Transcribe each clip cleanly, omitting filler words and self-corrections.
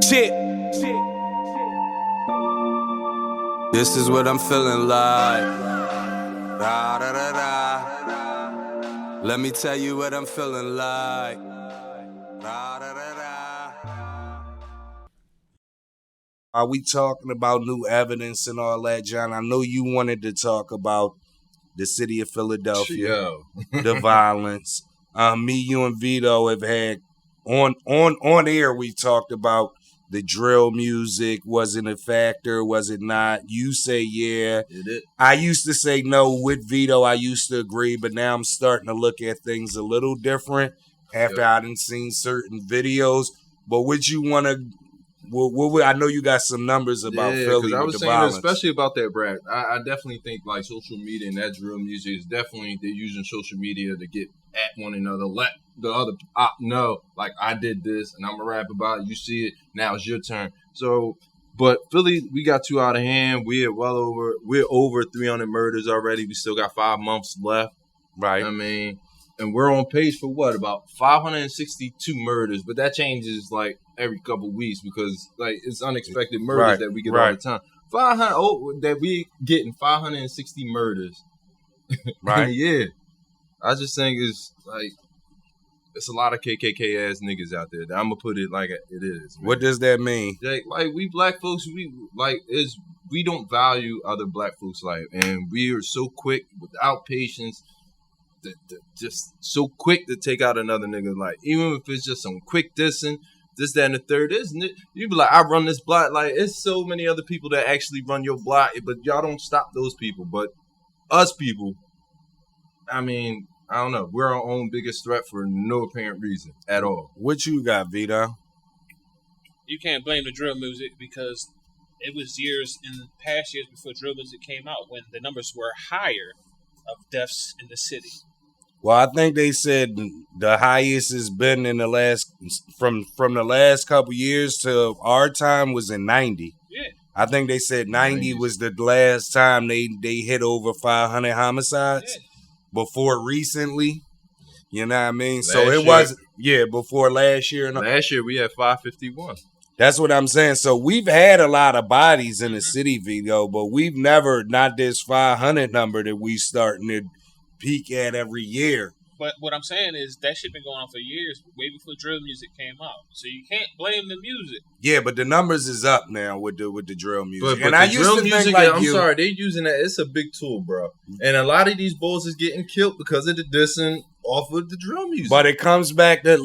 Shit. This is what I'm feeling like. Da, da, da, da. Let me tell you what I'm feeling like. Da, da, da, da. Are we talking about new evidence and all that, John? I know you wanted to talk about the city of Philadelphia, the violence. Me, you, and Vito have had on air. We talked about the drill music. Was it a factor? Was it not? You say yeah. I used to say no with Vito. I used to agree, but now I'm starting to look at things a little different after I done seen certain videos. But would you want to? I know you got some numbers about Philly. I was with saying, the violence. Especially about that, Brad. I definitely think like social media and that drill music is definitely they're using social media to get at one another. Let the other know, like I did this and I'm gonna rap about it. You see it now. It's your turn. So, but Philly, we got too out of hand. We're over 300 murders already. We still got 5 months left. Right. I mean, and we're on pace for what, about 562 murders, but that changes like every couple weeks because like it's unexpected murders that we get all the time. 500 that we getting 560 murders. Right. Yeah. I just think it's like it's a lot of KKK ass niggas out there. I'm gonna put it like it is. Man. What does that mean? Like we black folks, we don't value other black folks' life, and we are so quick without patience. Just so quick to take out another nigga's life, even if it's just some quick dissing, this, that, and the third. You be like, I run this block. Like, it's so many other people that actually run your block, but y'all don't stop those people. But us people, I mean, I don't know. We're our own biggest threat for no apparent reason at all. What you got, Vito? You can't blame the drill music because it was years in past years before drill music came out when the numbers were higher of deaths in the city. Well, I think they said the highest has been in the last from the last couple years to our time was in 90. Yeah. I think they said 90 was the last time they hit over 500 homicides. Before recently. You know what I mean? Before last year. Last year we had 551. That's what I'm saying. So we've had a lot of bodies in the city, Vito, but we've never, not this 500 number that we starting to peak at every year. But what I'm saying is that shit been going on for years, way before drill music came out. So you can't blame the music. Yeah, but the numbers is up now with the drill music. But and I used to think like I'm sorry, they using that. It's a big tool, bro. And a lot of these bulls is getting killed because of the dissing off of the drill music. But it comes back to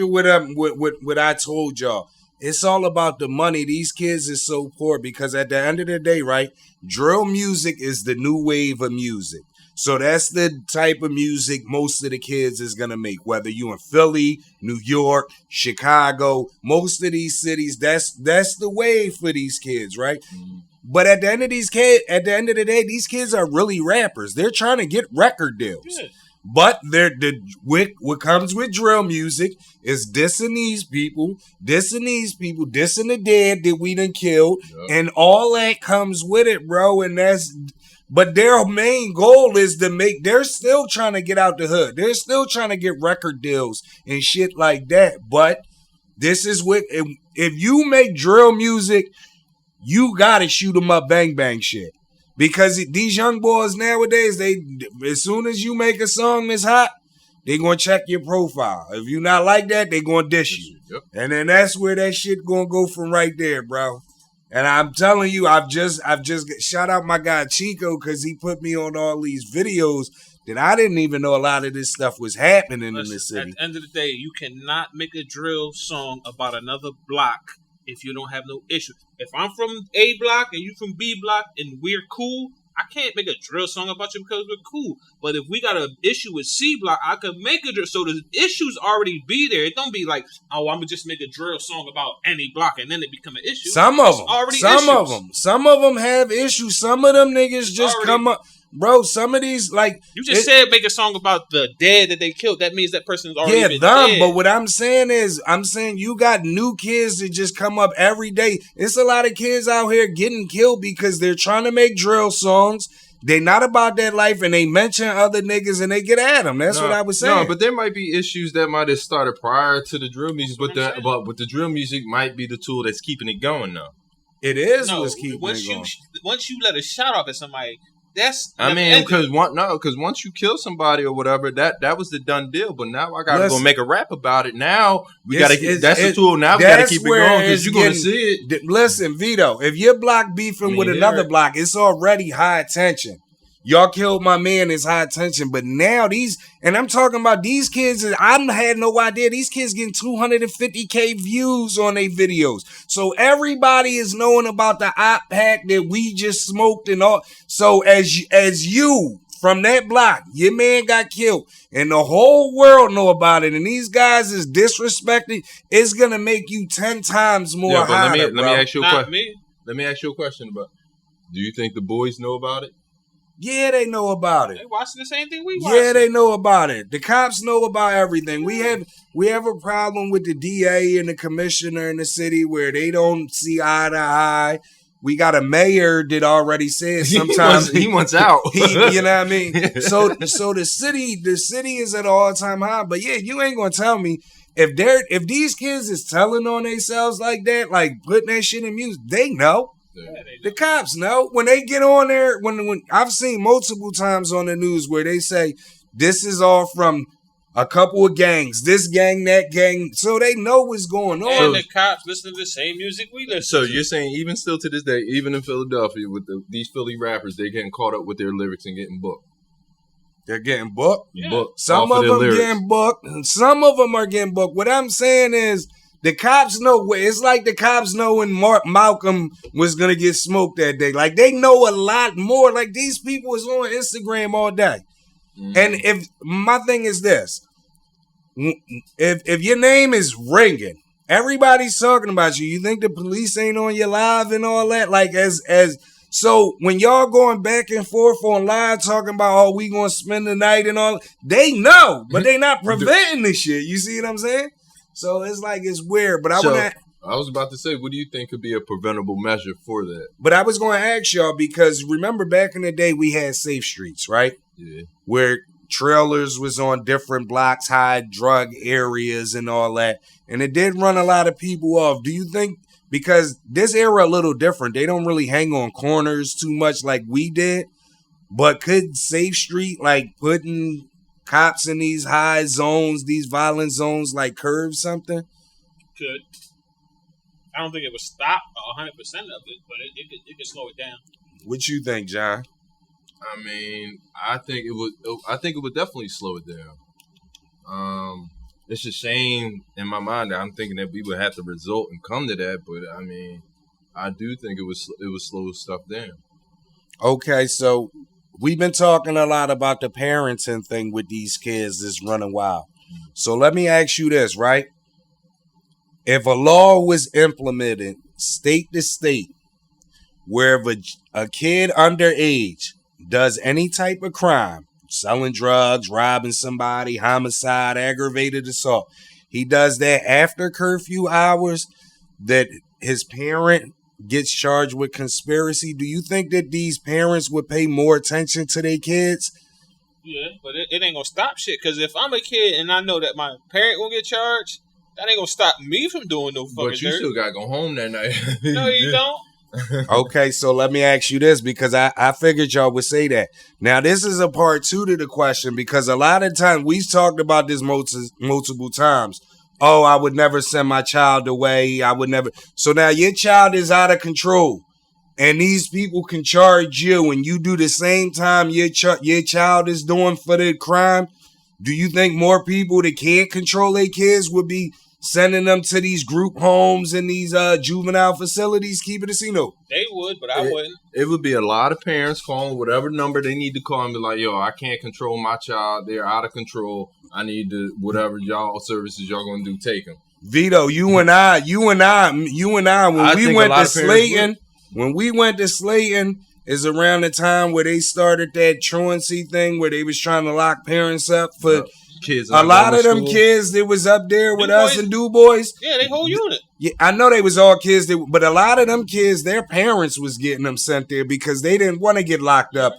what I told y'all. It's all about the money. These kids is so poor because at the end of the day, right, drill music is the new wave of music. So that's the type of music most of the kids is going to make, whether you in Philly, New York, Chicago, most of these cities, that's the wave for these kids, right? Mm-hmm. But at the end of the day, these kids are really rappers. They're trying to get record deals. Yeah. But what comes with drill music is dissing these people, dissing the dead that we done killed, and all that comes with it, bro. And but their main goal is they're still trying to get out the hood. They're still trying to get record deals and shit like that. But this is if you make drill music, you gotta shoot 'em up bang bang shit. Because these young boys nowadays, as soon as you make a song that's hot, they gonna check your profile. If you not like that, they gonna dish you. Yep. And then that's where that shit gonna go from right there, bro. And I'm telling you, I've just shout out my guy Chico because he put me on all these videos that I didn't even know a lot of this stuff was happening in the city. At the end of the day, you cannot make a drill song about another block if you don't have no issue. If I'm from A block and you from B block and we're cool, I can't make a drill song about you because we're cool. But if we got an issue with C block, I could make a drill. So the issues already be there. It don't be like, oh, I'm gonna just make a drill song about any block and then it become an issue. Some of them have issues. Some of them niggas just come up. Bro, some of these, like... You just said make a song about the dead that they killed. That means that person's already been dead. But what I'm saying is, you got new kids that just come up every day. It's a lot of kids out here getting killed because they're trying to make drill songs. They not about that life, and they mention other niggas and they get at them. That's what I was saying. No, but there might be issues that might have started prior to the drill music, but the drill music might be the tool that's keeping it going now. It is what's keeping once it going. Once you let a shot off at somebody, that's because once you kill somebody or whatever, that was the done deal. But now I gotta go make a rap about it. Now we gotta that's the tool. Now we gotta keep it going because you're gonna see it. Listen, Vito, if your block beefing with another block, it's already high attention. Y'all killed my man, it's high attention. But now and I'm talking about these kids, I had no idea. These kids getting 250K views on their videos. So everybody is knowing about the op pack that we just smoked and all. So as you from that block, your man got killed and the whole world know about it, and these guys is disrespected, it's going to make you 10 times more high. Let me ask you a question. Let me ask you a question about, do you think the boys know about it? Yeah, they know about it. They watching the same thing we watching. Yeah, they know about it. The cops know about everything. We have a problem with the DA and the commissioner in the city where they don't see eye to eye. We got a mayor that already said sometimes he wants out. You know what I mean? So the city is at an all-time high. But yeah, you ain't gonna tell me if these kids is telling on themselves like that, like putting that shit in music, they know. Yeah, the cops know when they get on there. When I've seen multiple times on the news where they say this is all from a couple of gangs, this gang, that gang, so they know what's going on. And the cops listen to the same music we listen. So to. You're saying even still to this day, even in Philadelphia with these Philly rappers, they getting caught up with their lyrics and getting booked. They're getting booked. Yeah. Some of them getting booked. Some of them are getting booked. What I'm saying is, the cops know. It's like the cops know when Malcolm was gonna get smoked that day. Like they know a lot more. Like these people is on Instagram all day. Mm-hmm. And if my thing is this, if your name is ringing, everybody's talking about you. You think the police ain't on your live and all that? Like so when y'all going back and forth on live talking about we gonna spend the night and all, they know, but they not preventing this shit. You see what I'm saying? So it's like it's weird, but I was about to say, what do you think could be a preventable measure for that? But I was going to ask y'all because remember back in the day we had safe streets, right? Yeah. Where trailers was on different blocks, high drug areas and all that, and it did run a lot of people off. Do you think because this era a little different, they don't really hang on corners too much like we did, but could safe street like putting cops in these high zones, these violent zones, like curve something? Could. I don't think it would stop 100% of it, but it could slow it down. What you think, John? I mean, I think it would definitely slow it down. It's a shame in my mind that I'm thinking that we would have to result and come to that, but I mean, I do think it would slow stuff down. Okay, so we've been talking a lot about the parenting thing with these kids that's running wild. So let me ask you this, right? If a law was implemented state to state, where if a kid underage does any type of crime, selling drugs, robbing somebody, homicide, aggravated assault, he does that after curfew hours, that his parent gets charged with conspiracy, do you think that these parents would pay more attention to their kids? Yeah, but it ain't gonna stop shit. Because if I'm a kid and I know that my parent gonna get charged, that ain't gonna stop me from doing no fucking But you still gotta go home that night. No, you don't. Okay, so let me ask you this, because I figured y'all would say that. Now, this is a part 2 to the question, because a lot of times, we've talked about this multiple times. Oh, I would never send my child away. I would never. So now your child is out of control. And these people can charge you and you do the same time your child is doing for the crime. Do you think more people that can't control their kids would be sending them to these group homes and these juvenile facilities? Keep it a C-note. They would, but I wouldn't. It would be a lot of parents calling whatever number they need to call and be like, yo, I can't control my child. They're out of control. I need to, whatever y'all services y'all going to do, take them. Vito, when we went to Slayton is around the time where they started that truancy thing where they was trying to lock parents up for kids. A lot of them kids that was up there with us and Du Bois. Yeah, they whole unit. Yeah, I know they was all kids, but a lot of them kids, their parents was getting them sent there because they didn't want to get locked up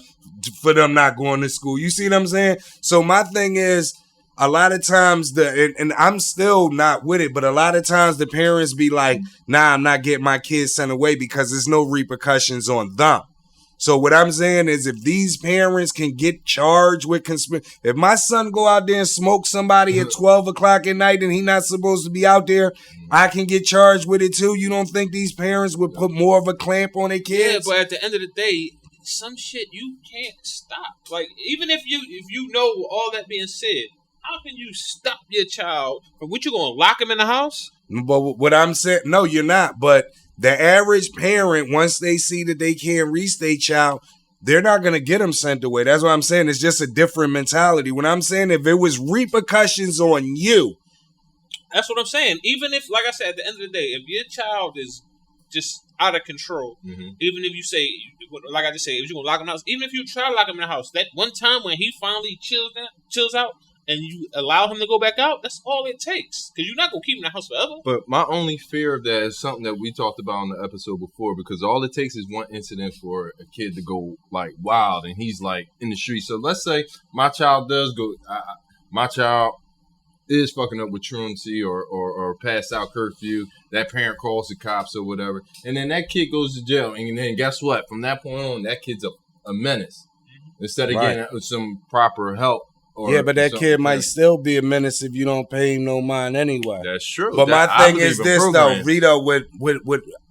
for them not going to school. You see what I'm saying? So my thing is, a lot of times and I'm still not with it, but a lot of times the parents be like, nah, I'm not getting my kids sent away because there's no repercussions on them. So what I'm saying is, if these parents can get charged with if my son go out there and smoke somebody at 12 o'clock at night and he not supposed to be out there, I can get charged with it too. You don't think these parents would put more of a clamp on their kids? Yeah, but at the end of the day, some shit you can't stop. Like, even if you know all that being said, how can you stop your child from what, you gonna lock him in the house? But what I'm saying, no, you're not. But the average parent, once they see that they can't reach their child, they're not going to get them sent away. That's what I'm saying. It's just a different mentality. When I'm saying if it was repercussions on you. That's what I'm saying. Even if, like I said, at the end of the day, if your child is just out of control, even if you say, like I just say, if you're going to lock him in the house, even if you try to lock him in the house, that one time when he finally chills out, and you allow him to go back out, that's all it takes. Because you're not going to keep him in the house forever. But my only fear of that is something that we talked about on the episode before, because all it takes is one incident for a kid to go, like, wild, and he's, like, in the street. So let's say my child does go, my child is fucking up with truancy or passed out curfew. That parent calls the cops or whatever. And then that kid goes to jail. And then guess what? From that point on, that kid's a menace. Instead of getting some proper help. Yeah, but that kid might still be a menace if you don't pay him no mind anyway. That's true. But my thing is this, though, Vito, with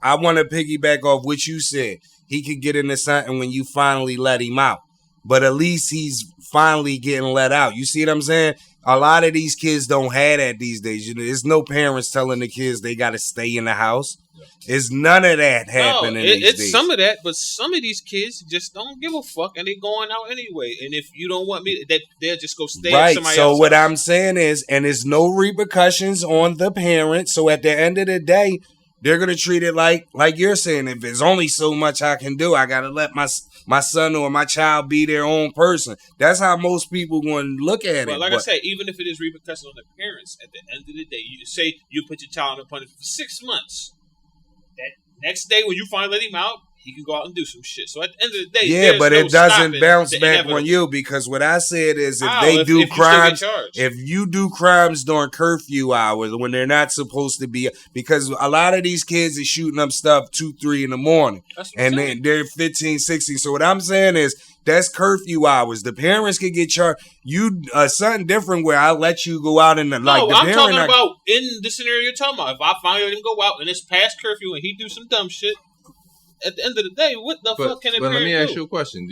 I want to piggyback off what you said. He could get into something when you finally let him out. But at least he's finally getting let out. You see what I'm saying? A lot of these kids don't have that these days. You know, there's no parents telling the kids they got to stay in the house. There's none of that happening these days. It's some of that, but some of these kids just don't give a fuck, and they're going out anyway. And if you don't want me, they'll just go stay at somebody else. So what I'm saying is, and there's no repercussions on the parents. So at the end of the day, they're gonna treat it like you're saying. If there's only so much I can do, I gotta let my son or my child be their own person. That's how most people going to look at it. But like I say, even if it is repercussions on the parents, at the end of the day, you say you put your child on punishment for 6 months. That next day when you finally let him out, he can go out and do some shit. So at the end of the day, yeah, but it doesn't bounce back on you, because what I said is if you do crimes during curfew hours when they're not supposed to be, because a lot of these kids are shooting up stuff 2, 3 in the morning, and they're 15, 16. So what I'm saying is that's curfew hours. The parents can get charged. You something different where I let you go out and I'm talking about in the scenario you're talking about. If I finally let him go out and it's past curfew and he do some dumb shit, at the end of the day, what the fuck can a parent do? But let me ask you a question.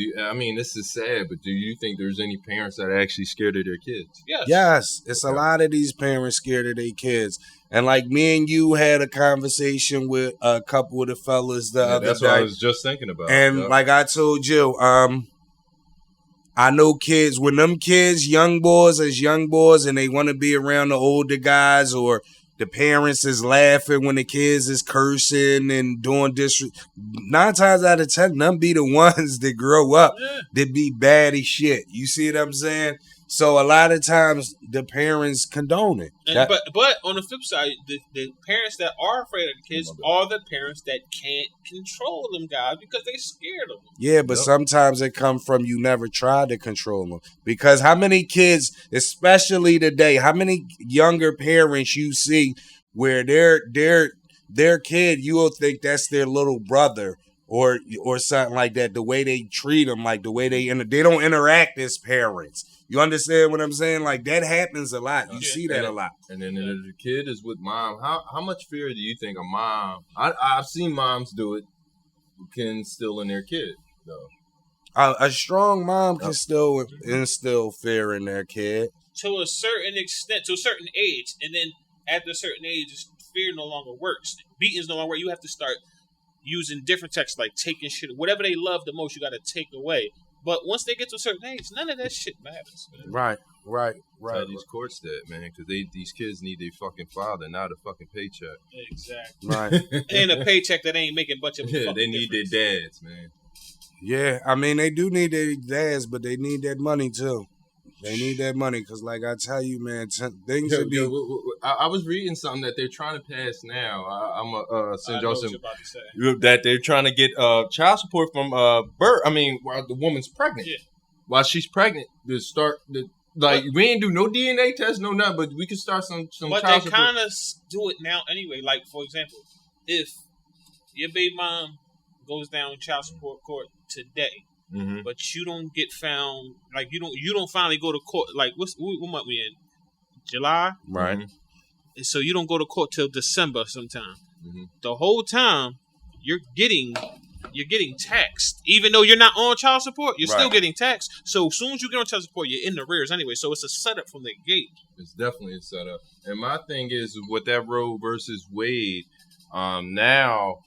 This is sad, but do you think there's any parents that are actually scared of their kids? Yes. It's a lot of these parents scared of their kids. And like me and you had a conversation with a couple of the fellas the other day. That's what I was just thinking about. And like I told you, I know kids, when them kids, young boys and they want to be around the older guys, or the parents is laughing when the kids is cursing and doing 9 times out of 10, them be the ones that grow up that be bad as shit. You see what I'm saying? So a lot of times the parents condone it. But on the flip side, the parents that are afraid of the kids are the parents that can't control them guys because they scared of them. Yeah, but sometimes it comes from you never tried to control them. Because how many kids, especially today, how many younger parents you see where their kid, you will think that's their little brother or something like that. The way they treat them, like the way they don't interact as parents. You understand what I'm saying? Like, that happens a lot. You see that a lot. And then if the kid is with mom, how much fear do you think a mom, I've seen moms do it, can instill in their kid, though? A strong mom can still instill fear in their kid. To a certain extent, to a certain age. And then after a certain age, fear no longer works. Beatings no longer work. You have to start using different texts, like taking shit. Whatever they love the most, you got to take away. But once they get to a certain age, none of that shit matters, man. Right. These courts that, man, because these kids need their fucking father, not a fucking paycheck. Exactly. Right. And a paycheck that ain't making much of a fucking they need difference. their dads, man. Yeah, I mean, they do need their dads, but they need that money, too. They need that money, because like I tell you, man, things would be... I was reading something that they're trying to pass now. I'm gonna send I know y'all what some. you're about to say. That they're trying to get child support from birth. I mean, while the woman's pregnant. Yeah. While she's pregnant, to start the we ain't do no DNA test, no nothing, but we can start some But child they support. kind of do it now anyway. Like, for example, if your baby mom goes down child support court today, Mm-hmm. but you don't get found, like you don't finally go to court. Like, what month we in? July, Right. and so you don't go to court till December sometime. Mm-hmm. The whole time you're getting taxed, even though you're not on child support. You're still Right. getting taxed. So as soon as you get on child support, you're in the rears anyway. So it's a setup from the gate. It's definitely a setup. And my thing is with that Roe versus Wade, now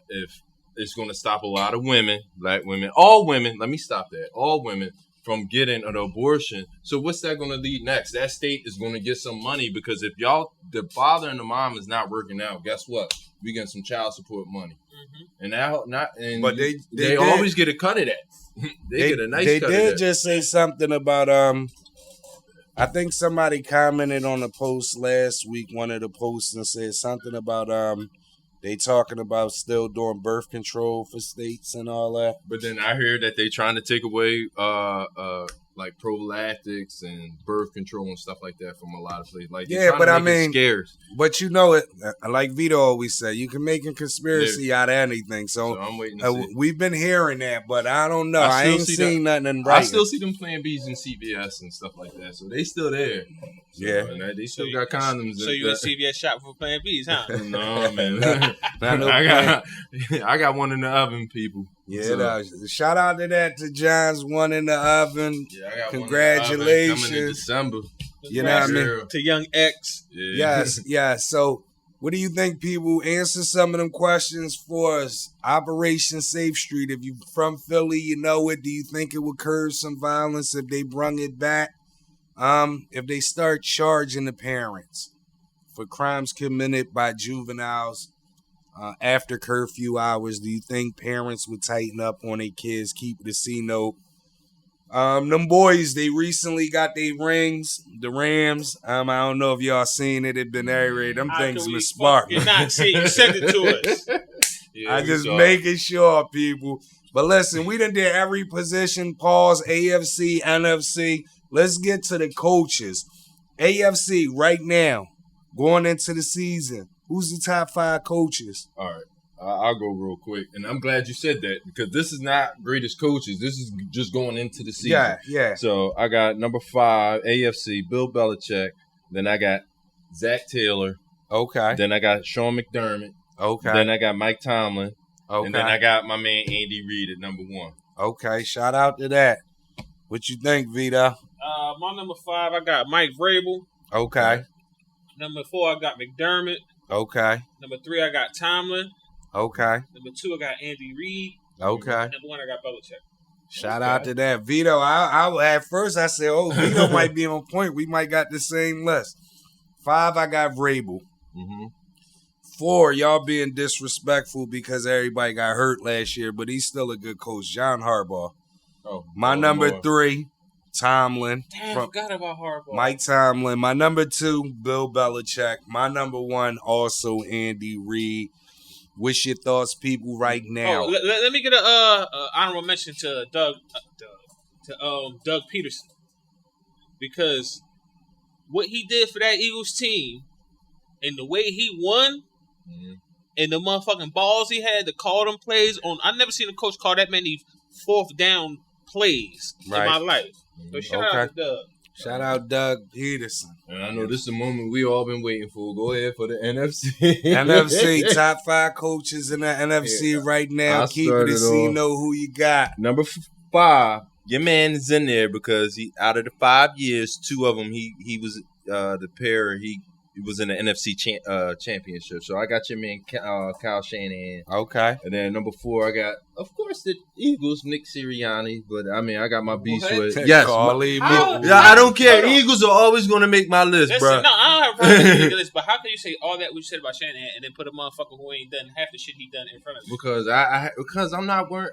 if it's going to stop a lot of women, black women, all women. Let me stop that. All women from getting an abortion. So what's that going to lead next? That state is going to get some money because if the father and the mom is not working out, guess what? We get some child support money. Mm-hmm. And now, But they did- always get a cut of that. they get a nice cut of They did that. just say something about I think somebody commented on a post last week, one of the posts, and said something about they talking about still doing birth control for states and all that. But then I hear that they trying to take away like prophylactics and birth control and stuff like that from a lot of places. Like they're Yeah, trying but to I make it mean, scarce. But you know it, like Vito always said, you can make a conspiracy out of anything. So So I'm waiting to see. we've been hearing that, but I don't know. I I still ain't see seen nothing right. I still see them playing bees in CVS and stuff like that. So they still there. So, Yeah. and they still got condoms. So you in CVS shop for Plan B's, huh? No, man. Not no I got one in the oven, people. Yeah, So, no, shout out to that to John's one in the oven. yeah, I got Congratulations. one coming in December. You know what I mean? Girl. To young X. Yeah. Yes. So, what do you think, people? Answer some of them questions for us. Operation Safe Street. If you from Philly, you know it. Do you think it would curb some violence if they brung it back? If they start charging the parents for crimes committed by juveniles after curfew hours, do you think parents would tighten up on their kids, keep the C note? Them boys, they recently got their rings, the Rams. I don't know if y'all seen it. It been everywhere. Them How things can we was spark. fucking not see you send it to us? Yeah, I we just saw it. making sure, people. But listen, we done did every position. Pause. AFC, NFC. Let's get to the coaches. AFC right now, going into the season. Who's the top 5 coaches? All right. I'll go real quick. And I'm glad you said that because this is not greatest coaches. This is just going into the season. Yeah. So I got number 5, AFC, Bill Belichick. Then I got Zach Taylor. Okay. Then I got Sean McDermott. Okay. Then I got Mike Tomlin. Okay. And then I got my man Andy Reid at number 1. Okay. Shout out to that. What you think, Vito? My number 5, I got Mike Vrabel. Okay. Number 4, I got McDermott. Okay. Number 3, I got Tomlin. Okay. Number 2, I got Andy Reid. Okay. Number 1, I got Belichick. Shout out to that. Vito, I at first I said, oh, Vito might be on point. We might got the same list. 5, I got Vrabel. Mm-hmm. 4, y'all being disrespectful because everybody got hurt last year, but he's still a good coach. John Harbaugh. Oh, My number Lord. 3, Tomlin. Damn, I forgot about Harbaugh. Mike Tomlin. My number 2, Bill Belichick. My number 1, also Andy Reid. What's your thoughts, people, right now? Oh, let me get a honorable mention to Doug Peterson, because what he did for that Eagles team and the way he won Mhm. and the motherfucking balls he had to call them plays on. I've never seen a coach call that many 4th down plays in Right. my life. So shout out to Doug. Shout out Doug Peterson. And I know this is the moment we all been waiting for. Go ahead for the NFC. NFC, top 5 coaches in the NFC right now. I Keep it started so you off. know who you got. Number 5, your man is in there because he out of the 5 years, 2 of them he was the pair he was in the NFC championship. So I got your man Kyle Shanahan. Okay. And then number 4, I got, of course, the Eagles, Nick Sirianni. But I mean, I got my beast What? with yes. Carly, How? Yeah, I don't care. Hold on. Eagles are always going to make my list, Listen, bro. no, I don't have a problem with this, but how can you say all that what you said about Shanahan and then put a motherfucker who ain't done half the shit he done in front of you? Because I'm not wearing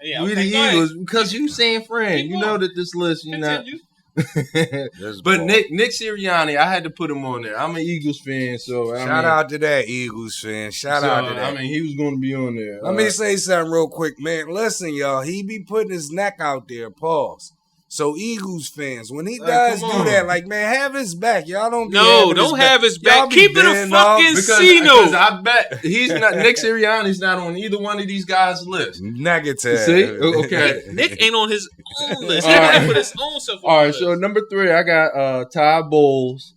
Yeah, we okay, the go ahead. Eagles. Because you saying friend, Keep you going. know that this list, you know. Continue. But Nick Sirianni, I had to put him on there. I'm an Eagles fan, so shout out to that Eagles fan. Shout out to that. I mean, he was going to be on there. Let me say something real quick, man. Listen, y'all. He be putting his neck out there. Pause. So Eagles fans, when he does do that, like, man, have his back. Y'all don't be have his back. Keep it a fucking C because I bet he's not Nick Sirianni's not on either one of these guys' list. Negative. See? Okay. Nick ain't on his own list. He gotta put his own stuff on. All right, so number 3, I got Ty Bowles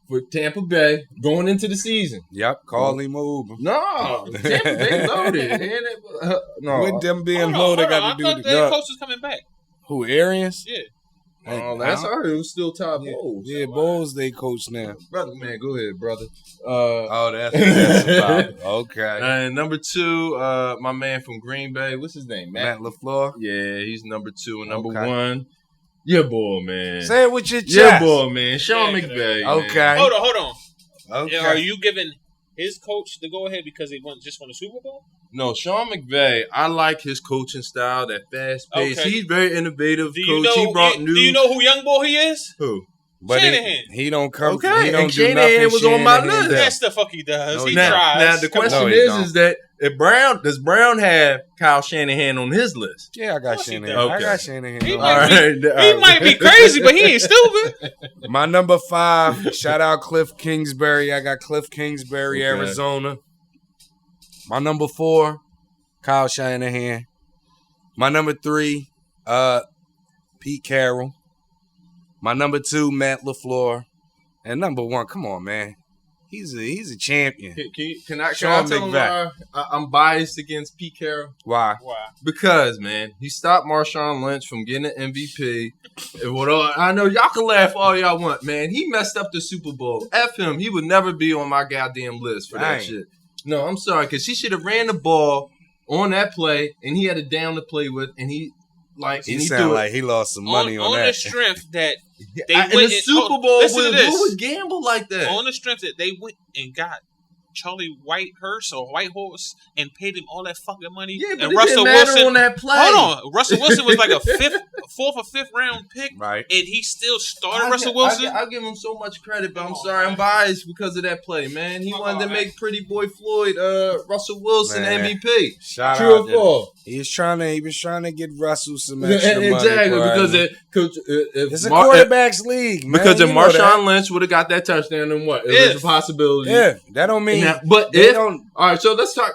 for Tampa Bay going into the season. Yep, call him Oouuber. No, Tampa Bay loaded. No. With them being low, they got to do the the coach is coming back. Who, Arians? Yeah. Oh, that's her. It was still Ty Bowles. Yeah, Bowles they coach now. Brother, man, go ahead, brother. That's what that's about. Okay. And number 2, my man from Green Bay. What's his name? Matt LaFleur? Yeah, he's number 2. And number 1, your boy, man. Say it with your chest. Your boy, man. Sean McVay. Okay. Man. Hold on. Okay. Are you giving his coach the go-ahead because he just won the Super Bowl? No, Sean McVay, I like his coaching style, that fast pace. Okay. He's very innovative Do you coach. know, He brought new. Do you know who young boy he is? Who? But Shanahan. He don't come. Okay, He don't and do Shanahan nothing. was on my Shanahan list. does. That's the fuck he does. No, he he tries. Now the question he is don't. that if does Brown have Kyle Shanahan on his list? Yeah, I got course he Shanahan. does. I Okay. got Shanahan. He on might mine. He might be crazy, but he ain't stupid. My number 5, shout out Cliff Kingsbury. I got Cliff Kingsbury, Okay. Arizona. My number 4, Kyle Shanahan. My number 3, Pete Carroll. My number 2, Matt LaFleur. And number 1, come on, man. He's a champion. Can I Sean tell him McVay. why I'm biased against Pete Carroll? Why? Wow. Because, man, he stopped Marshawn Lynch from getting an MVP. And I know y'all can laugh all y'all want, man. He messed up the Super Bowl. F him. He would never be on my goddamn list for that Dang. shit. No, I'm sorry, because he should have ran the ball on that play, and he had a down to play with, and he sound like he lost some money on the that. strength that they in went the Super Bowl, listen to this. who would gamble like that? On the strength that they went and got Charlie Whitehurst or Whitehorse and paid him all that fucking money. Yeah, but and it Russell didn't matter Wilson on that play. Hold on. Russell Wilson was like a 4th or 5th round pick. Right. And he still started Russell Wilson. I give him so much credit, but I'm sorry, I'm biased because of that play, man. He wanted to make Pretty Boy Floyd Russell Wilson Man. MVP. Shout True out or to false? He was trying to get Russell some extra money. Exactly, because it's a quarterback's league, man. Because if You know that. Marshawn Lynch would have got that touchdown, then what? It was a possibility. Yeah, that don't mean. Now, but they if don't, all right, so let's talk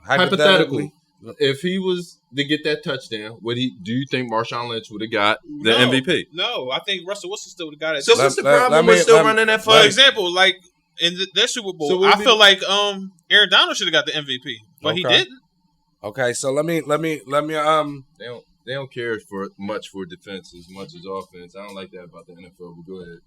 hypothetically. If he was to get that touchdown, do you think Marshawn Lynch would have got the MVP? No, I think Russell Wilson still would have got it. So what's the problem with still running that For fight? example, like in their Super Bowl, So I feel like Aaron Donald should have got the MVP, but he Okay. didn't. Okay, so let me They don't care for much for defense as much as offense. I don't like that about the NFL, but go ahead.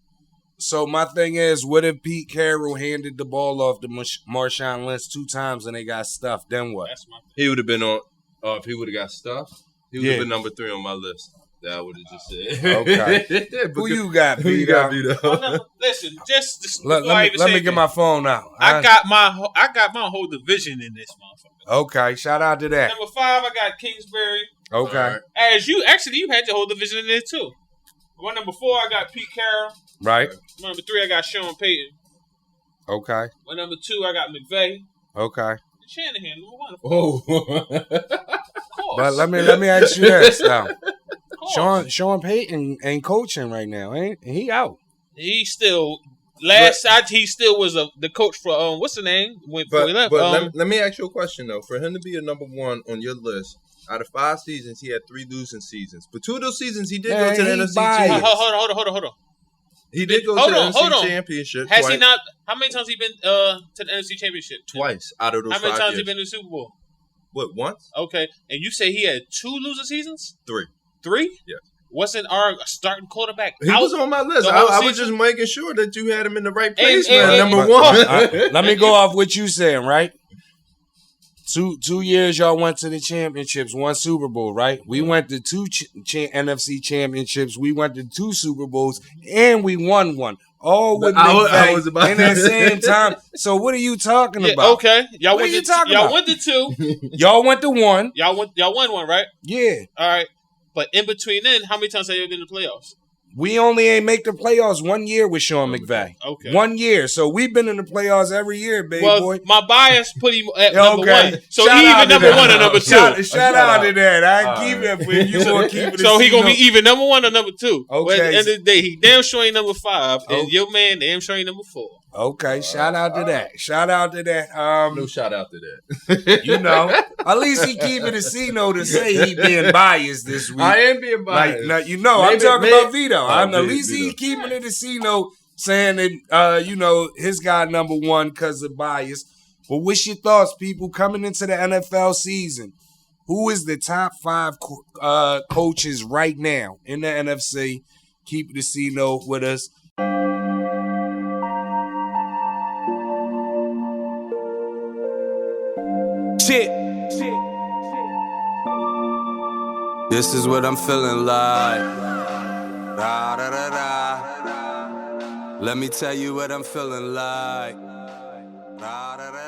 So my thing is, what if Pete Carroll handed the ball off to Marshawn Lynch 2 times and they got stuffed? Then what? That's my He would have been on. If he would have got stuffed, he would have Yeah. been number 3 on my list. That I would have just said. Okay. Who you got, Who you got, Vito? Vito? no, listen, just Let before I me even say get that, my phone out. I got my whole division in this motherfucker. Okay, shout out to that. Number 5, I got Kingsbury. Okay. Alright. As you had your whole division in there too. My number 4, I got Pete Carroll. Right. My number 3, I got Sean Payton. Okay. My number 2, I got McVay. Okay. Shanahan, number 1. Of Oh. course. But let me ask you this now. Of course. Sean Payton ain't coaching right now, ain't he? Out. He still he still was the coach for what's the name before he left. But let me ask you a question though. For him to be a number 1 on your list, out of 5 seasons, he had 3 losing seasons. But 2 of those seasons, he did go to the NFC Championship. Hold on. He did go to the NFC Championship. Has twice. he not? How many times he been to the NFC Championship? Twice out of those 5 How many times years. he been to the Super Bowl? What, once? Okay, and you say he had 2 losing seasons? 3. 3? Yeah. Wasn't our starting quarterback He out? was on my list. the whole I was season? just making sure that you had him in the right place, And- man. and- Number But- 1. let me go off what you saying, right? Two years y'all went to the championships, 1 Super Bowl, right? We went to 2 NFC championships. We went to 2 Super Bowls, and we won 1. All with I was about in that to- same time. So what are you talking Yeah, about? okay, y'all What went are you to talking y'all about? went to 2. Y'all went to 1. Y'all won 1, right? Yeah. All right, But in between then, how many times have you been in the playoffs? We only ain't make the playoffs 1 year with Sean McVay. Okay. 1 year. So we've been in the playoffs every year, baby boy. My bias put him at number one. So Shout he out even to number that. one or number two. Shout out to that. I keep it for you. Gonna keep it. So he gonna be either number one or number two. Okay. But at the end of the day, he damn sure ain't number 5, and Oh. your man damn sure ain't number 4. Okay, shout out to that. Shout out to that. No shout out to that. You know, at least he keeping a C note to say he being biased this week. I am being biased. Like, now, you know, I'm Maybe- talking maybe- about Vito. At least Vito. he keeping it a C note, saying that you know, his guy number one because of bias. But what's your thoughts, people, coming into the NFL season? Who is the top 5 coaches right now in the NFC? Keep the C note with us. Shit. This is what I'm feeling like. Da, da, da, da. Let me tell you what I'm feeling like. Da, da, da.